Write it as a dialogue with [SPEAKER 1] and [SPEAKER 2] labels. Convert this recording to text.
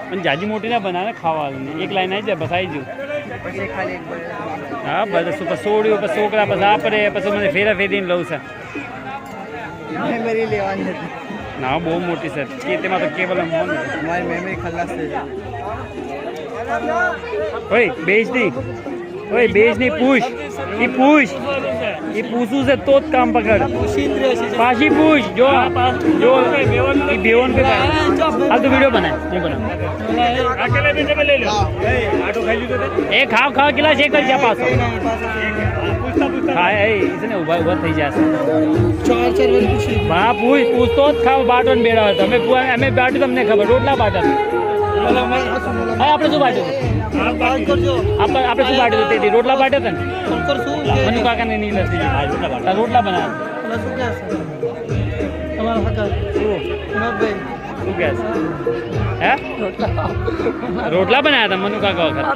[SPEAKER 1] પણ જાજી મોટી ના બનાવે ખાવાની એક લાઈન આવી જાય બસ આવી ગયું હા બસ પછી સોડ્યું પછી છોકરા પછી આપડે પછી મને ફેરા ફેરીને લઉં છે ના બહુ મોટી છે કે તેમાં તો કેવલ
[SPEAKER 2] મેમરી ખલાસ થઈ
[SPEAKER 1] ઓય બેચ નહીં ઓય બેચ નહીં પૂછ એ પૂછું છે તો જ કામ પકડ પાછી પૂછ જો જો એ બેવન पे હાલ તો વિડિયો બનાય હું બનાવ અકેલે બેઠે મે લઈ લો આટો ખાઈ લીધો એ ખાવ ગિલાસ એક જ જા પાછો ખાય એ ઇસને ઉભા થઈ જશે ચાર વાર પૂછી હા પૂછ તો જ ખાવ બાટો ને બેડા તમે અમે બાટો તમને ખબર રોટલા બાટા હા આપણે શું બાટ્યું આપણે શું બાટ્યું તે રોટલા બાટ્યા હતા ને મનુ કાકાને નહીં નથી રોટલા બનાવ્યા શું કહે હે રોટલા બનાવ્યા હતા મનુ કાકા વખત